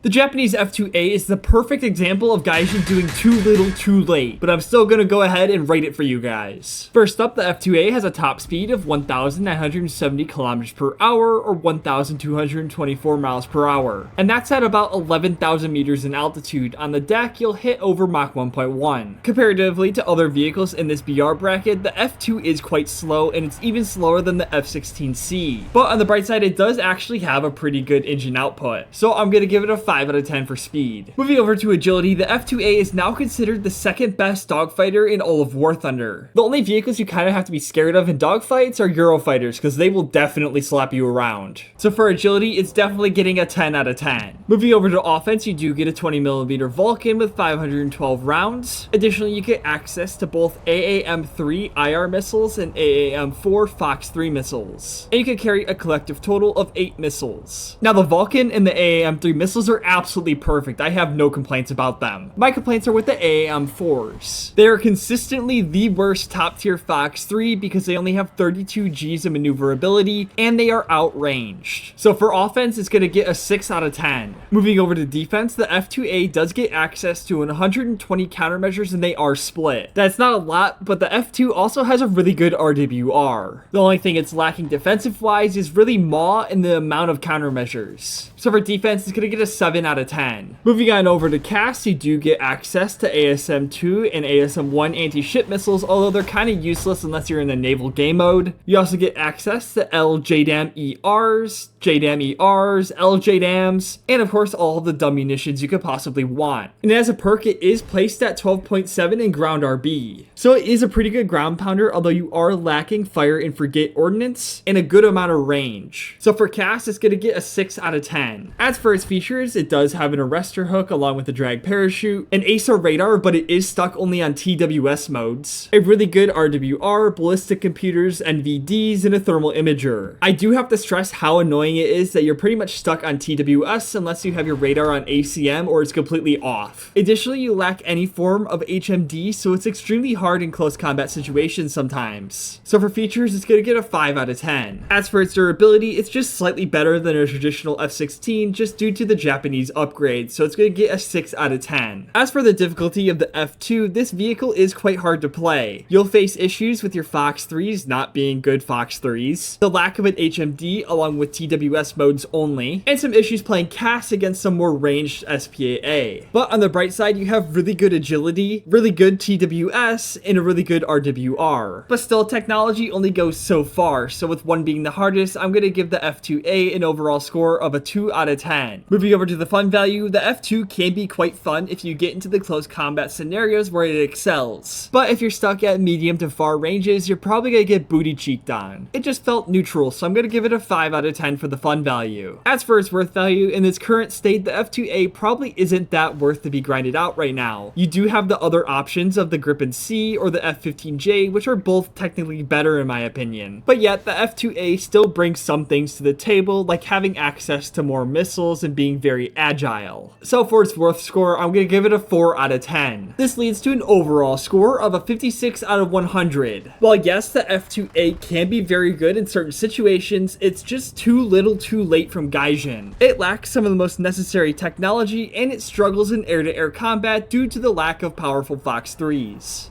The Japanese F-2A is the perfect example of Gaijin doing too little too late, but I'm still gonna go ahead and rate it for you guys. First up, the F-2A has a top speed of 1,970 kilometers per hour or 1,224 miles per hour, and that's at about 11,000 meters in altitude. On the deck, you'll hit over Mach 1.1. Comparatively to other vehicles in this BR bracket, the F2 is quite slow, and it's even slower than the F-16C. But on the bright side, it does actually have a pretty good engine output, so I'm gonna give it a 5 out of 10 for speed. Moving over to agility, the F-2A is now considered the second best dogfighter in all of Warthunder. The only vehicles you kind of have to be scared of in dogfights are Eurofighters, because they will definitely slap you around. So for agility, it's definitely getting a 10 out of 10. Moving over to offense, you do get a 20mm Vulcan with 512 rounds. Additionally, you get access to both AAM-3 IR missiles and AAM-4 Fox 3 missiles. And you can carry a collective total of 8 missiles. Now the Vulcan and the AAM-3 missiles are absolutely perfect. I have no complaints about them. My complaints are with the AAM-4s. They are consistently the worst top tier Fox 3 because they only have 32 Gs of maneuverability and they are outranged. So for offense, it's going to get a 6 out of 10. Moving over to defense, the F-2A does get access to 120 countermeasures and they are split. That's not a lot, but the F-2 also has a really good RWR. The only thing it's lacking defensive wise is really maw and the amount of countermeasures. So for defense, it's going to get a 7 out of 10. Moving on over to CAS, you do get access to ASM-2 and ASM-1 anti-ship missiles, although they're kind of useless unless you're in the naval game mode. You also get access to LJDAM-ERs, JDAM-ERs, LJDAMs, and of course all of the dumb munitions you could possibly want. And as a perk, it is placed at 12.7 in ground RB. So it is a pretty good ground pounder, although you are lacking fire and frigate ordnance and a good amount of range. So for CAS, it's going to get a 6 out of 10. As for its features, it does have an arrestor hook along with a drag parachute, an ASO radar, but it is stuck only on TWS modes, a really good RWR, ballistic computers, NVDs, and a thermal imager. I do have to stress how annoying it is that you're pretty much stuck on TWS unless you have your radar on ACM or it's completely off. Additionally, you lack any form of HMD, so it's extremely hard in close combat situations sometimes. So for features, it's going to get a 5 out of 10. As for its durability, it's just slightly better than a traditional F-16 just due to the Japanese upgrade, so it's going to get a 6 out of 10. As for the difficulty of the F-2, this vehicle is quite hard to play. You'll face issues with your Fox 3s not being good Fox 3s, the lack of an HMD along with TWS modes only, and some issues playing CAS against some more ranged SPAA. But on the bright side, you have really good agility, really good TWS, and a really good RWR. But still, technology only goes so far, so with 1 being the hardest, I'm going to give the F-2A an overall score of a 2 out of 10. Moving over to the fun value, the F-2 can be quite fun if you get into the close combat scenarios where it excels. But if you're stuck at medium to far ranges, you're probably going to get booty cheeked on. It just felt neutral, so I'm going to give it a 5 out of 10 for the fun value. As for its worth value, in its current state, the F-2A probably isn't that worth to be grinded out right now. You do have the other options of the Gripen C or the F-15J, which are both technically better in my opinion. But yet, the F-2A still brings some things to the table, like having access to more missiles and being very agile. So for its worth score, I'm going to give it a 4 out of 10. This leads to an overall score of a 56 out of 100. While yes, the F-2A can be very good in certain situations, it's just too little too late from Gaijin. It lacks some of the most necessary technology and it struggles in air-to-air combat due to the lack of powerful Fox 3s.